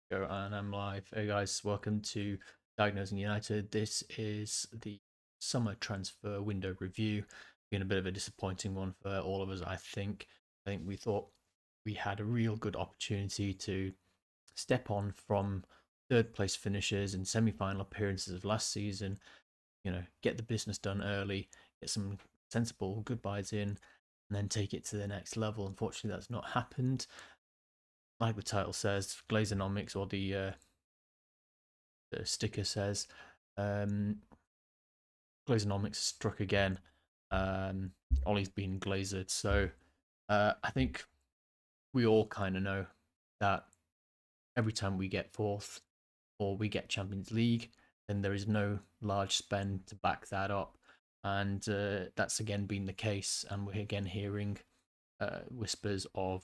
Go and I'm live. Hey guys, welcome to Diagnosing United. This is the summer transfer window review. Been a bit of a disappointing one for all of us, I think. I think we thought we had a real good opportunity to step on from third place finishes and semi-final appearances of last season, get the business done early, get some sensible goodbyes in, and then take it to the next level. Unfortunately, that's not happened. Like the title says, Glazeonomics, or the sticker says, um, Glazeonomics struck again. Ollie's been glazered. So I think we all kind of know that every time we get fourth or we get Champions League, then there is no large spend to back that up. And that's again been the case. And we're again hearing whispers of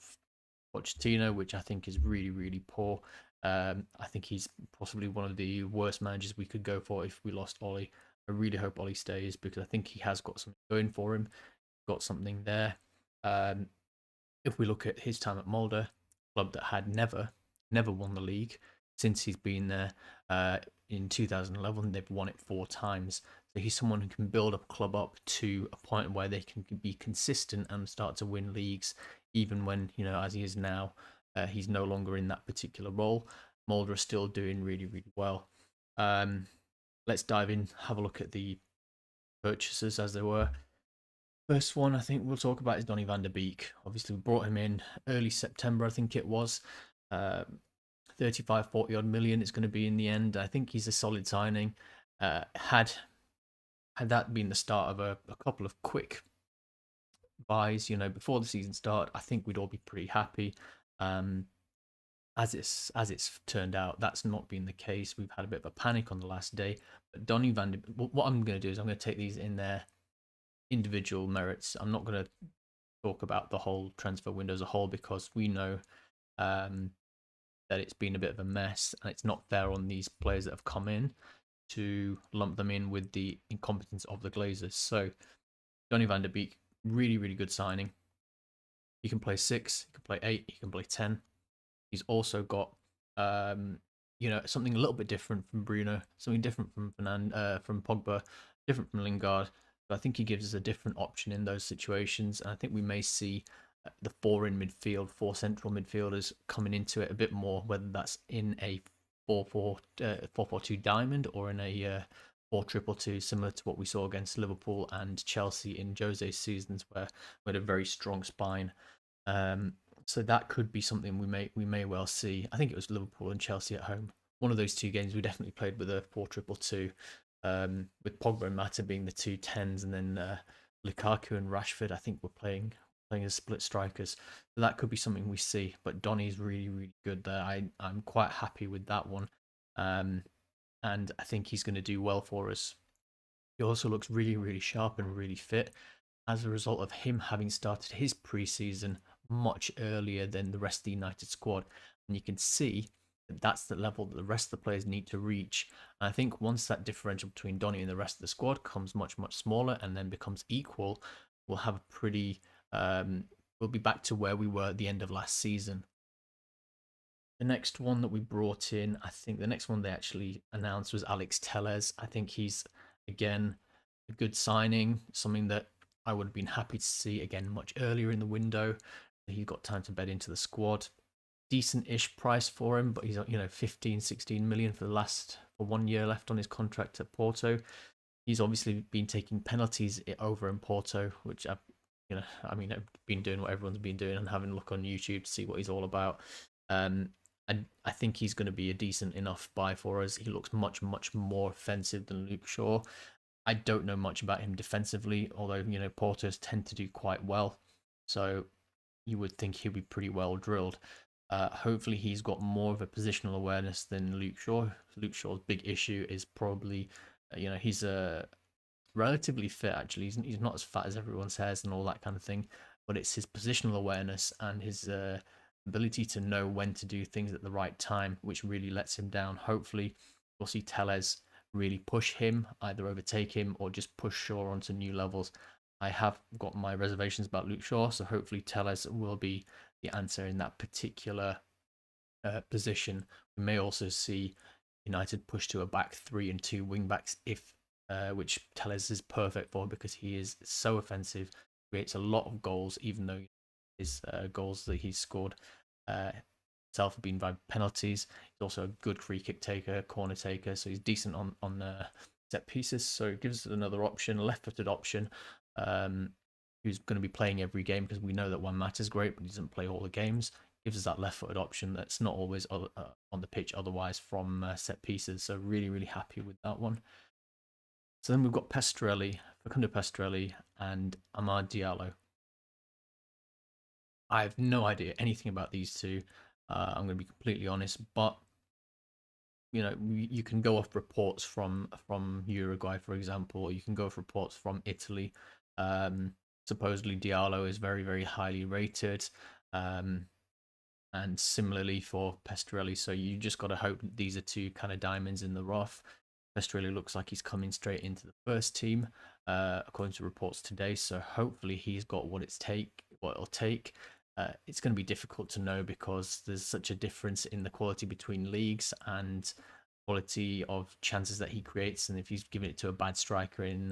Pochettino, which I think is really, really poor. I think he's possibly one of the worst managers we could go for if we lost Ollie. I really hope Ollie stays because I think he has got something going for him, got something there. Um, if we look at his time at Mulder, club that had never won the league since he's been there. In 2011, they've won it 4 times. So he's someone who can build a club up to a point where they can be consistent and start to win leagues, even when, as he is now, he's no longer in that particular role. Mulder is still doing really, really well. Let's dive in, have a look at the purchases as they were. First one I think we'll talk about is Donny van der Beek. Obviously, we brought him in early September, I think it was. 35, 40 odd million it's going to be in the end. I think he's a solid signing. Had that been the start of a couple of quick buys, before the season start, I think we'd all be pretty happy. As it's turned out, that's not been the case. We've had a bit of a panic on the last day. But Donny van der what I'm going to do is I'm going to take these in their individual merits. I'm not going to talk about the whole transfer window as a whole because we know that it's been a bit of a mess and it's not fair on these players that have come in to lump them in with the incompetence of the Glazers. So Donny van der Beek, really, really good signing. He can play 6, he can play 8, he can play 10. He's also got something a little bit different from Bruno, something different from from Pogba, different from Lingard. But I think he gives us a different option in those situations, and I think we may see the 4 in midfield, 4 central midfielders coming into it a bit more, whether that's in a 4-4-2 diamond or in a 4-2-2, similar to what we saw against Liverpool and Chelsea in Jose's seasons, where we had a very strong spine. So that could be something we may well see. I think it was Liverpool and Chelsea at home. One of those 2 games we definitely played with a 4-2-2, with Pogba and Mata being the 2 10s, and then Lukaku and Rashford I think were playing as split strikers. So that could be something we see. But Donny's really, really good there. I'm quite happy with that one, and I think he's going to do well for us. He also looks really, really sharp and really fit as a result of him having started his preseason much earlier than the rest of the United squad. And you can see that that's the level that the rest of the players need to reach. And I think once that differential between Donny and the rest of the squad comes much, much smaller and then becomes equal, we'll have a pretty, we'll be back to where we were at the end of last season. The next one that we brought in, I think the next one they actually announced was Alex Telles. I think he's, again, a good signing, something that I would have been happy to see again much earlier in the window. He got time to bed into the squad. Decent-ish price for him, but he's 15, 16 million for 1 year left on his contract at Porto. He's obviously been taking penalties over in Porto, which I've been doing what everyone's been doing and having a look on YouTube to see what he's all about. And I think he's going to be a decent enough buy for us. He looks much, much more offensive than Luke Shaw. I don't know much about him defensively, although, Porters tend to do quite well. So you would think he'll be pretty well drilled. Hopefully he's got more of a positional awareness than Luke Shaw. Luke Shaw's big issue is probably, he's relatively fit, actually. He's not as fat as everyone says and all that kind of thing, but it's his positional awareness and his ability to know when to do things at the right time, which really lets him down. Hopefully we'll see Telles really push him, either overtake him or just push Shaw onto new levels. I have got my reservations about Luke Shaw, so hopefully Telles will be the answer in that particular position. We may also see United push to a back three and two wing backs, if which Telles is perfect for because he is so offensive, creates a lot of goals, even though his goals that he's scored himself have been by penalties. He's also a good free kick taker, corner taker, so he's decent on set pieces. So it gives us another option, a left-footed option. Who's going to be playing every game because we know that Juan Mata's great, but he doesn't play all the games. Gives us that left-footed option that's not always on the pitch otherwise from set pieces. So really, really happy with that one. So then we've got Pestrelli, Facundo Pestrelli, and Amad Diallo. I have no idea anything about these two. I'm going to be completely honest, but you can go off reports from Uruguay, for example, or you can go off reports from Italy. Supposedly Diallo is very, very highly rated, and similarly for Pestrelli. So you just got to hope that these are two kind of diamonds in the rough. Pestrelli looks like he's coming straight into the first team, according to reports today. So hopefully he's got what it'll take. It's going to be difficult to know because there's such a difference in the quality between leagues and quality of chances that he creates. And if he's given it to a bad striker in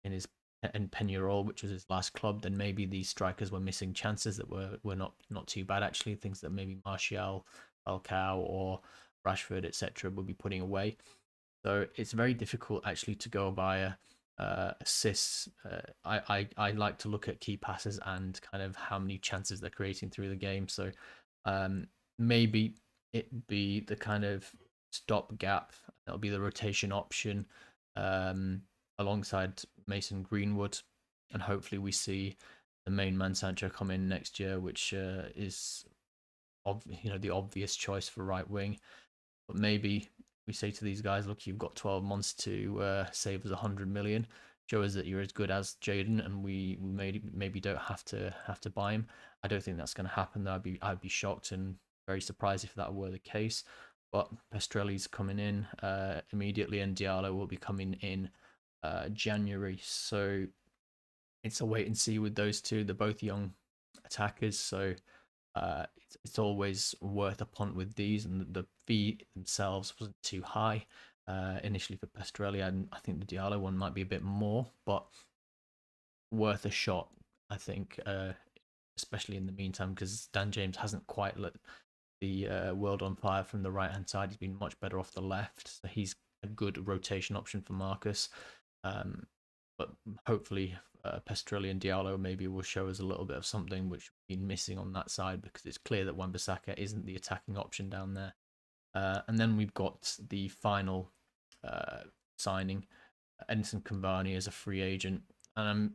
his Peñarol, which was his last club, then maybe these strikers were missing chances that were not too bad actually. Things that maybe Martial, Falcao, or Rashford, etc., would be putting away. So it's very difficult actually to go by assists. I like to look at key passes and kind of how many chances they're creating through the game. So maybe it be the kind of stopgap. That'll be the rotation option alongside Mason Greenwood, and hopefully we see the main man Sancho come in next year, which is the obvious choice for right wing. But maybe we say to these guys, look, you've got 12 months to save us 100 million. Show us that you're as good as Jaden, and we maybe don't have to buy him. I don't think that's going to happen. Though I'd be shocked and very surprised if that were the case. But Pestrelli's coming in immediately, and Diallo will be coming in January. So it's a wait and see with those two. They're both young attackers, so it's always worth a punt with these, and the fee themselves wasn't too high initially for Pestrelli, and I think the Diallo one might be a bit more, but worth a shot, I think, especially in the meantime, because Dan James hasn't quite lit the world on fire from the right hand side. He's been much better off the left, so he's a good rotation option for Marcus. But hopefully Pestrelli and Diallo maybe will show us a little bit of something which we've been missing on that side, because it's clear that Wan-Bissaka isn't the attacking option down there. And then we've got the final signing, Edinson Cavani as a free agent. And I'm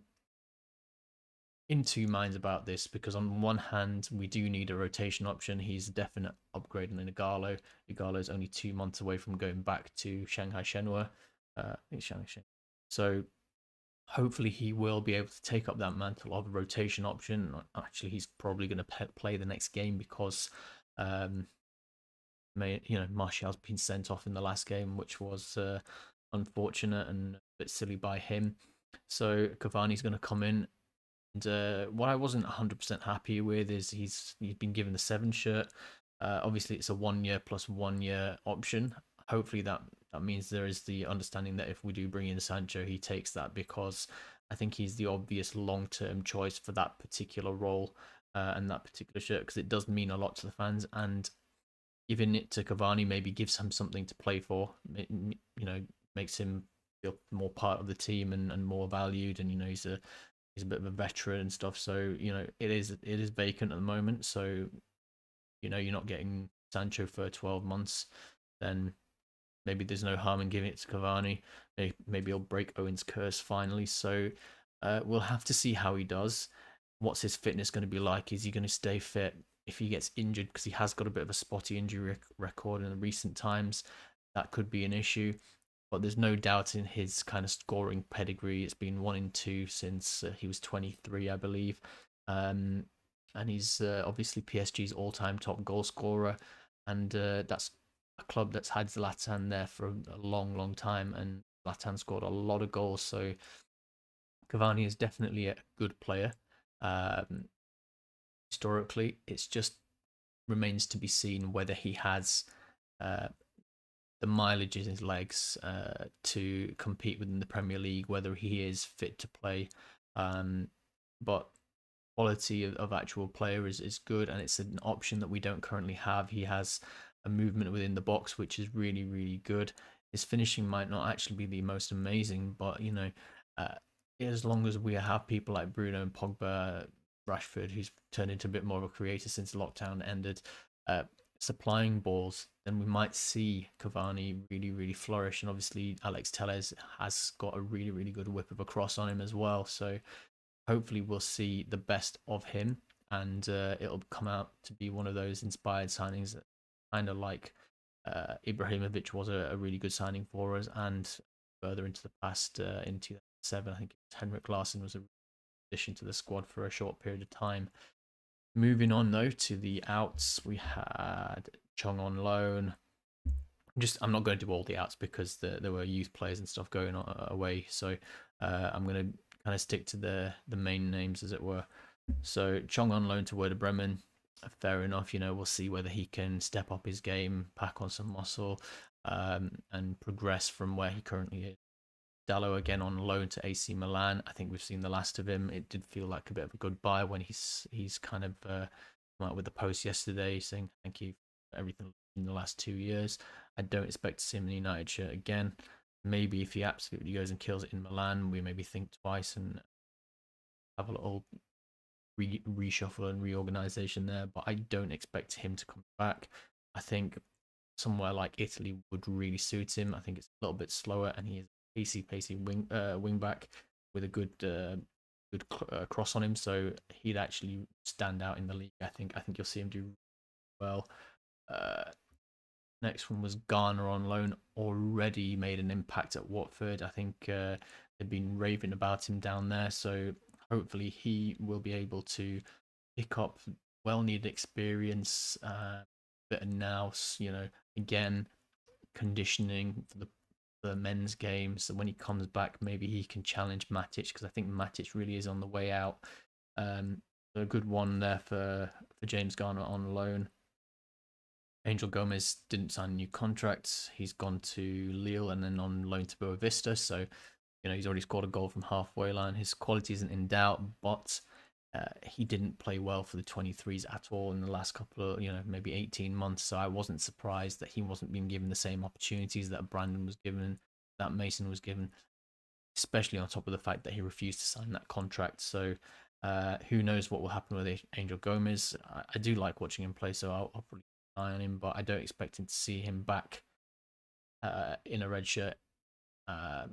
in two minds about this, because on one hand we do need a rotation option. He's a definite upgrade on Igalo. Igalo is only 2 months away from going back to Shanghai Shenhua. I think Shanghai Shenhua. So hopefully he will be able to take up that mantle of a rotation option. Actually, he's probably going to play the next game because Martial's been sent off in the last game, which was unfortunate and a bit silly by him. So Cavani's going to come in. And what I wasn't 100% happy with is he's been given the 7 shirt. Obviously, it's a 1 year plus 1 year option. Hopefully that means there is the understanding that if we do bring in Sancho, he takes that, because I think he's the obvious long-term choice for that particular role and that particular shirt, because it does mean a lot to the fans, and giving it to Cavani maybe gives him something to play for. Makes him feel more part of the team and more valued, and he's a bit of a veteran and stuff. So it is vacant at the moment. So you're not getting Sancho for 12 months, then maybe there's no harm in giving it to Cavani. Maybe he'll break Owen's curse finally. So we'll have to see how he does. What's his fitness going to be like? Is he going to stay fit? If he gets injured, because he has got a bit of a spotty injury record in the recent times, that could be an issue. But there's no doubt in his kind of scoring pedigree. It's been 1 in 2 since he was 23, I believe. And he's obviously PSG's all-time top goal scorer. And that's a club that's had Zlatan there for a long, long time. And Zlatan scored a lot of goals. So Cavani is definitely a good player. Historically, it's just remains to be seen whether he has uh, the mileage in his legs to compete within the Premier League, whether he is fit to play. But quality of actual player is good, and it's an option that we don't currently have. He has a movement within the box which is really, really good. His finishing might not actually be the most amazing, but uh, as long as we have people like Bruno and Pogba, Rashford, who's turned into a bit more of a creator since lockdown ended, uh, supplying balls, then we might see Cavani really, really flourish. And obviously, Alex Telles has got a really, really good whip of a cross on him as well. So hopefully, we'll see the best of him, and it'll come out to be one of those inspired signings that kind of like Ibrahimovic was a really good signing for us. And further into the past, in 2007, I think Henrik Larsson was a addition to the squad for a short period of time. Moving on though to the outs, we had Chong on loan. I'm not going to do all the outs because there were youth players and stuff going away. So I'm going to kind of stick to the main names, as it were. So Chong on loan to Werder Bremen. Fair enough. We'll see whether he can step up his game, pack on some muscle, and progress from where he currently is. Dallo again on loan to AC Milan. I think we've seen the last of him. It did feel like a bit of a goodbye when he's kind of come out with the post yesterday saying thank you for everything in the last 2 years. I don't expect to see him in the United shirt again. Maybe if he absolutely goes and kills it in Milan, we maybe think twice and have a little reshuffle and reorganization there. But I don't expect him to come back. I think somewhere like Italy would really suit him. I think it's a little bit slower, and he is pacey wing back with a good cross on him, so he'd actually stand out in the league. I think you'll see him do well. Next one was Garner on loan, already made an impact at Watford. I think they've been raving about him down there, so hopefully he will be able to pick up well-needed experience. But now, again, conditioning for the men's games. So when he comes back, maybe he can challenge Matic, because I think Matic really is on the way out. So a good one there for James Garner on loan. Angel Gomez didn't sign a new contract. He's gone to Lille and then on loan to Boavista. So, he's already scored a goal from halfway line. His quality isn't in doubt, but he didn't play well for the 23s at all in the last couple of, maybe 18 months. So I wasn't surprised that he wasn't being given the same opportunities that Brandon was given, that Mason was given, especially on top of the fact that he refused to sign that contract. So who knows what will happen with Angel Gomez. I do like watching him play, so I'll probably keep an eye on him, but I don't expect him to see him back in a red shirt. I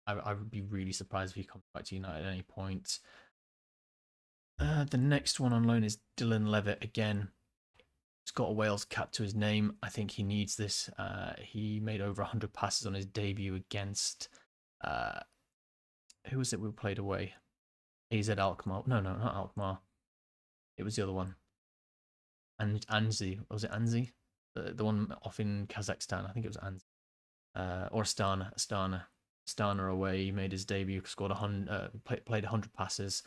would be really surprised if he comes back to United at any point. The next one on loan is Dylan Levitt again. He's got a Wales cap to his name. I think he needs this. He made over 100 passes on his debut against who was it we played away? AZ Alkmaar. No, not Alkmaar. It was the other one. And Anzi. Was it Anzi? The one off in Kazakhstan. I think it was Anzi. Or Astana. Astana away. He made his debut, scored 100, played 100 passes.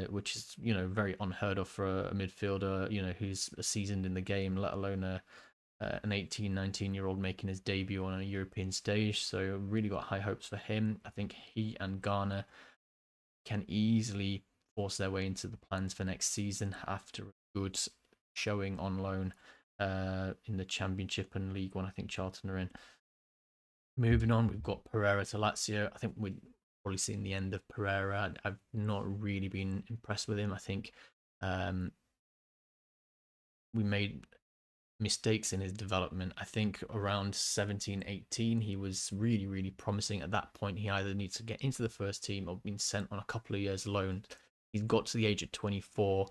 Which is very unheard of for a midfielder who's seasoned in the game, let alone an 18, 19-year-old making his debut on a European stage. So really got high hopes for him. I think he and Garner can easily force their way into the plans for next season after a good showing on loan in the Championship and League One. I think Charlton are in. Moving on, we've got Pereira to Lazio. I think we've probably seen the end of Pereira. I've not really been impressed with him. I think we made mistakes in his development. I think around 17, 18, he was really, really promising. At that point, he either needs to get into the first team or been sent on a couple of years loan. He's got to the age of 24,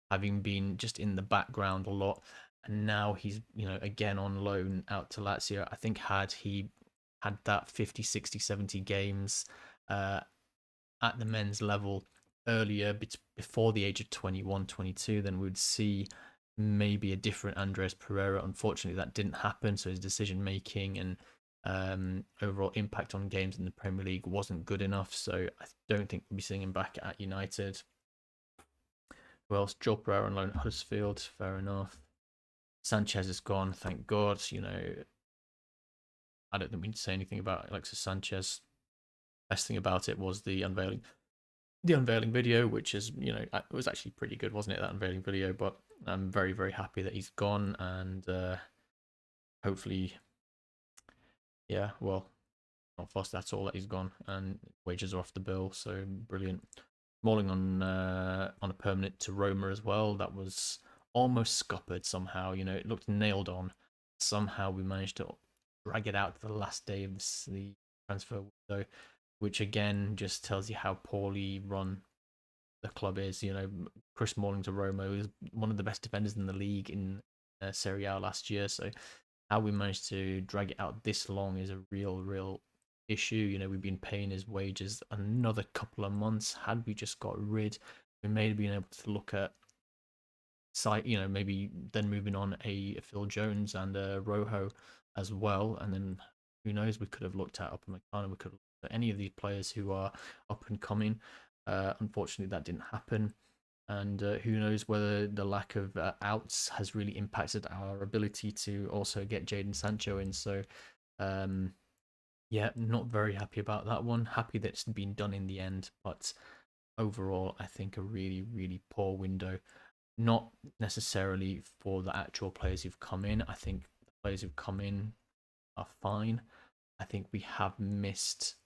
having been just in the background a lot. And now he's, again on loan out to Lazio. I think had he had that 50, 60, 70 games at the men's level earlier, before the age of 21, 22, then we'd see maybe a different Andres Pereira. Unfortunately, that didn't happen, so his decision making and overall impact on games in the Premier League wasn't good enough. So I don't think we'll be seeing him back at United. Who else? Joel Pereira on loan at Huddersfield. Fair enough. Sanchez is gone, thank God. You know, I don't think we need to say anything about Alexis Sanchez. Best thing about it was the unveiling video, which is, you know, it was actually pretty good, wasn't it, that unveiling video? But I'm very, very happy that he's gone, and hopefully, yeah, well, not fast at all that he's gone, and wages are off the bill, so brilliant. Smalling on a permanent to Roma as well. That was almost scuppered somehow. You know, it looked nailed on. Somehow we managed to drag it out to the last day of the transfer window, which again just tells you how poorly run the club is. You know, Chris Smalling to Roma is one of the best defenders in the league in Serie A last year. So how we managed to drag it out this long is a real issue. You know, we've been paying his wages another couple of months. Had we just got rid, we may have been able to look at you know, maybe then moving on a Phil Jones and a Rojo as well, and then who knows, we could have looked at Upamecano, we could have looked at any of these players who are up and coming. Unfortunately, that didn't happen. And who knows whether the lack of outs has really impacted our ability to also get Jadon Sancho in. So, yeah, not very happy about that one. Happy that it's been done in the end, but overall, I think a really poor window. Not necessarily for the actual players who've come in. I think the players who've come in are fine. I think we have missed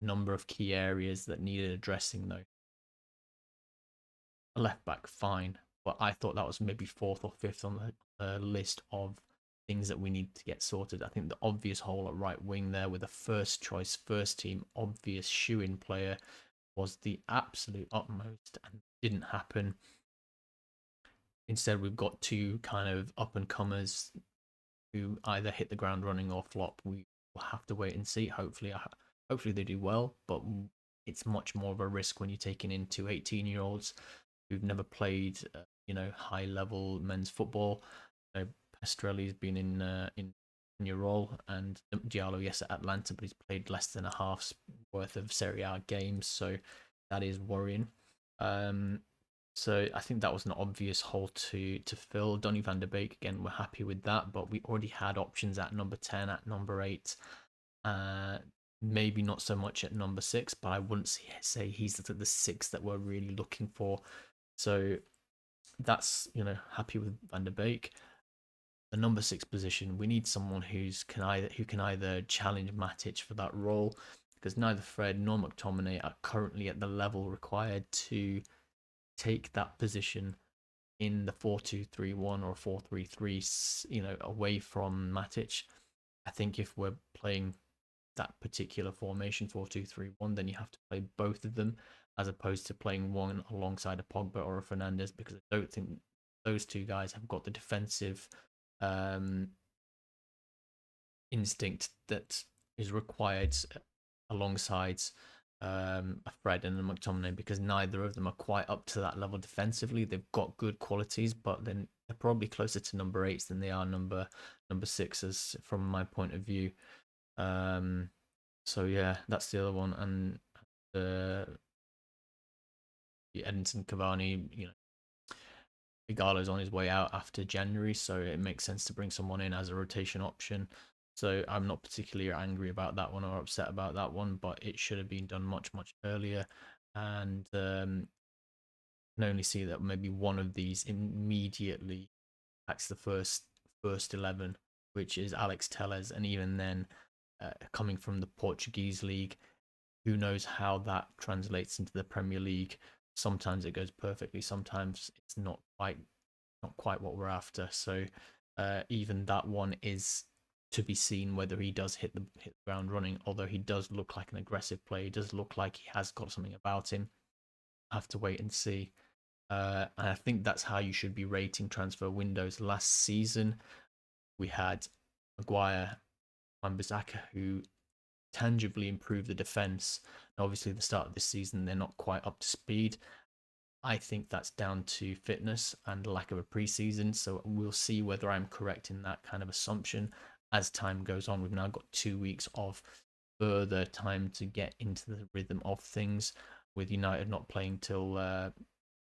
a number of key areas that needed addressing, though. A left back, fine, but I thought that was maybe fourth or fifth on the list of things that we need to get sorted. I think the obvious hole at right wing there with a first choice, first team, obvious shoe-in player was the absolute utmost and didn't happen. Instead, we've got two kind of up and comers who either hit the ground running or flop. We will have to wait and see. Hopefully they do well, but it's much more of a risk when you're taking in two 18-year-olds who've never played, you know, high level men's football. You know, Pestrelli's been in your role, and Diallo, yes, at Atlanta, but he's played less than a half's worth of Serie A games, so that is worrying. So I think that was an obvious hole to fill. Donny van der Beek, again, we're happy with that, but we already had options at number 10, at number 8. Maybe not so much at number 6, but I wouldn't say he's the 6 that we're really looking for. So that's, you know, happy with Van der Beek. The number 6 position, we need someone who can either challenge Matic for that role, because neither Fred nor McTominay are currently at the level required to take that position in the 4-2-3-1 or 4-3-3, you know, away from Matic. I think if we're playing that particular formation 4-2-3-1, then you have to play both of them as opposed to playing one alongside a Pogba or a Fernandes, because I don't think those two guys have got the defensive instinct that is required alongside a Fred and a McTominay, because neither of them are quite up to that level defensively. They've got good qualities, but then they're probably closer to number 8s than they are number 6s from my point of view. So yeah, that's the other one. And Edinson Cavani, you know, Igalo's on his way out after January, so it makes sense to bring someone in as a rotation option. So I'm not particularly angry about that one or upset about that one, but it should have been done much earlier. And can only see that maybe one of these immediately acts the first 11, which is Alex Telles, and even then, coming from the Portuguese league, who knows how that translates into the Premier League. Sometimes it goes perfectly, sometimes it's not quite what we're after. So even that one is to be seen whether he does hit the ground running. Although he does look like an aggressive player, he does look like he has got something about him. I have to wait and see. And I think that's how you should be rating transfer windows. Last season, we had Maguire and Bissaka, who tangibly improved the defense. Obviously, the start of this season, they're not quite up to speed. I think that's down to fitness and lack of a preseason. So we'll see whether I'm correct in that kind of assumption as time goes on. We've now got 2 weeks of further time to get into the rhythm of things, with United not playing till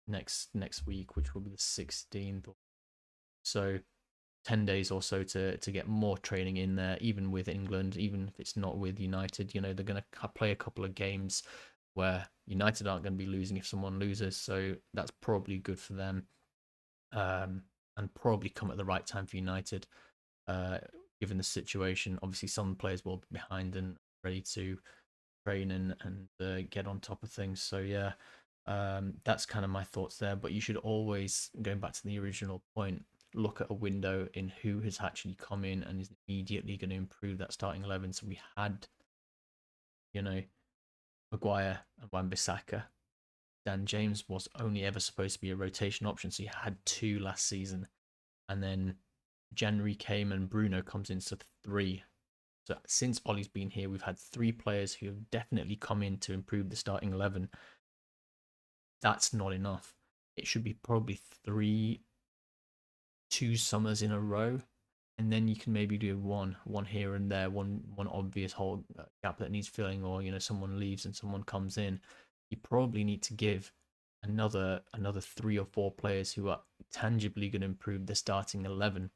next week, which will be the 16th. So 10 days or so to get more training in there, even with England, even if it's not with United. They're going to play a couple of games where United aren't going to be losing if someone loses, so that's probably good for them, and probably come at the right time for United, given the situation. Obviously, some players will be behind and ready to train and get on top of things. So yeah, that's kind of my thoughts there. But you should always, going back to the original point, look at a window in who has actually come in and is immediately going to improve that starting 11. So we had, Maguire and Wan-Bissaka. Dan James was only ever supposed to be a rotation option, so he had 2 last season. And then January came and Bruno comes in, so 3. So since Ollie's been here, we've had 3 players who have definitely come in to improve the starting 11. That's not enough. It should be probably 2 summers in a row, and then you can maybe do one here and there, one obvious hole gap that needs filling, or someone leaves and someone comes in. You probably need to give another 3 or 4 players who are tangibly going to improve the starting 11.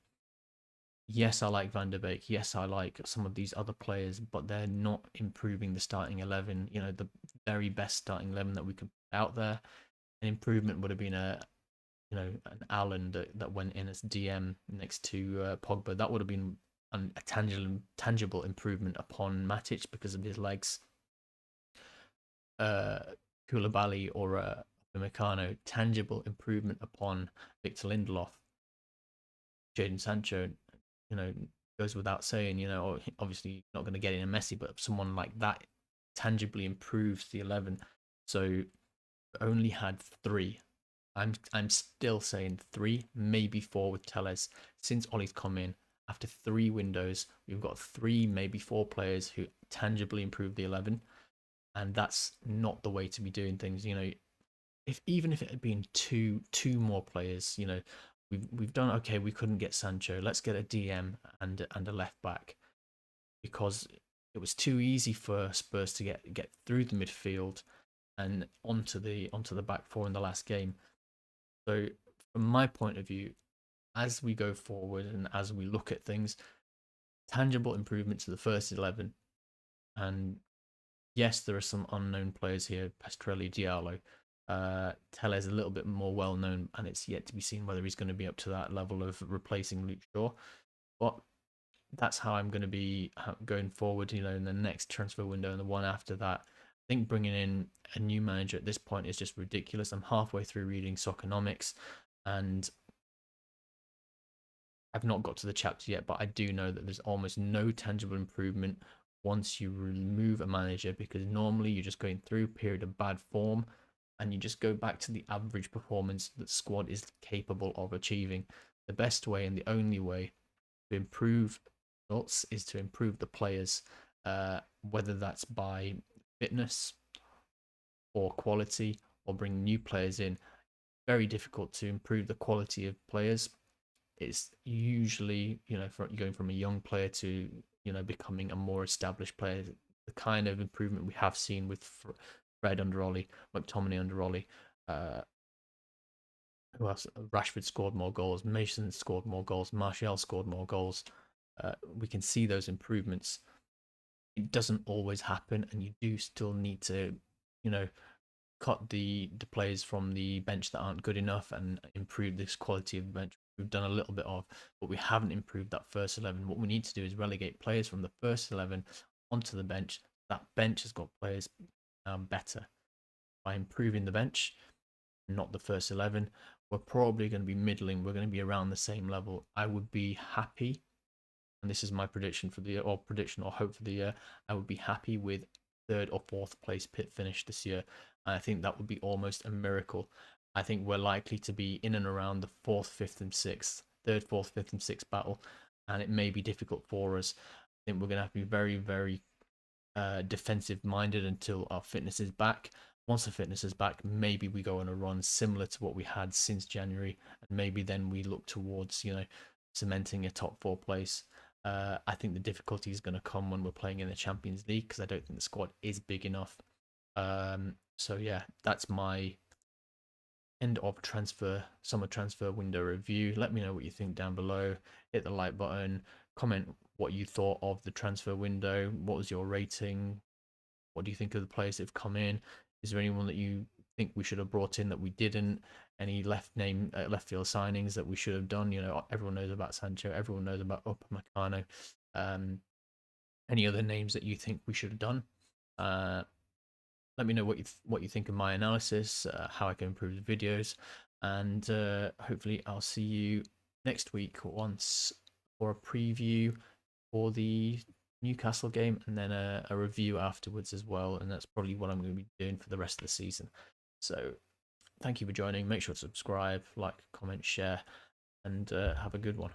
Yes, I like Van der Beek. Yes, I like some of these other players, but they're not improving the starting 11. The very best starting 11 that we could put out there. An improvement would have been an Allen that went in as DM next to Pogba. That would have been a tangible improvement upon Matic because of his legs. Koulibaly or Upamecano, tangible improvement upon Victor Lindelof. Jadon Sancho, goes without saying. Obviously not going to get in a Messi, but someone like that tangibly improves the 11. So only had 3. I'm still saying 3, maybe 4 with Telles. Since Ollie's come in, after 3 windows, we've got 3, maybe 4 players who tangibly improve the 11, and that's not the way to be doing things. Even if it had been two more players, we've done okay. We couldn't get Sancho. Let's get a DM and a left back, because it was too easy for Spurs to get through the midfield and onto the back 4 in the last game. So from my point of view, as we go forward and as we look at things, tangible improvement to the first 11. And yes, there are some unknown players here, Pastrelli, Diallo. Tellez a little bit more well known, and it's yet to be seen whether he's going to be up to that level of replacing Luke Shaw. But that's how I'm going to be going forward, in the next transfer window and the one after that. I think bringing in a new manager at this point is just ridiculous. I'm halfway through reading Soccernomics, and I've not got to the chapter yet, but I do know that there's almost no tangible improvement once you remove a manager, because normally you're just going through a period of bad form and you just go back to the average performance that the squad is capable of achieving. The best way and the only way to improve results is to improve the players, whether that's by fitness or quality or bring new players in. Very difficult to improve the quality of players. It's usually, going from a young player to, becoming a more established player. The kind of improvement we have seen with Fred under Ollie, McTominay under Ollie. Who else? Rashford scored more goals. Mason scored more goals. Martial scored more goals. We can see those improvements. It doesn't always happen, and you do still need to, cut the players from the bench that aren't good enough and improve this quality of the bench. We've done a little bit of, but we haven't improved that first 11. What we need to do is relegate players from the first 11 onto the bench. That bench has got players better. By improving the bench, not the first 11, we're probably going to be middling. We're going to be around the same level. I would be happy, and this is my prediction for the year, or prediction or hope for the year. I would be happy with 3rd or 4th place pit finish this year. And I think that would be almost a miracle. I think we're likely to be in and around the 4th, 5th, and 6th, 3rd, 4th, 5th, and 6th battle, and it may be difficult for us. I think we're going to have to be very, very defensive minded until our fitness is back. Once the fitness is back, maybe we go on a run similar to what we had since January, and maybe then we look towards, cementing a top 4 place. I think the difficulty is going to come when we're playing in the Champions League, because I don't think the squad is big enough. So yeah, that's my end of summer transfer window review. Let me know what you think down below. Hit the like button, comment what you thought of the transfer window. What was your rating? What do you think of the players that have come in? Is there anyone that you think we should have brought in that we didn't? Any left field signings that we should have done? You know, everyone knows about Sancho, everyone knows about Upamecano. Any other names that you think we should have done? Let me know what you think of my analysis, how I can improve the videos, and hopefully I'll see you next week once for a preview for the Newcastle game, and then a review afterwards as well. And that's probably what I'm going to be doing for the rest of the season. So thank you for joining. Make sure to subscribe, like, comment, share, and have a good one.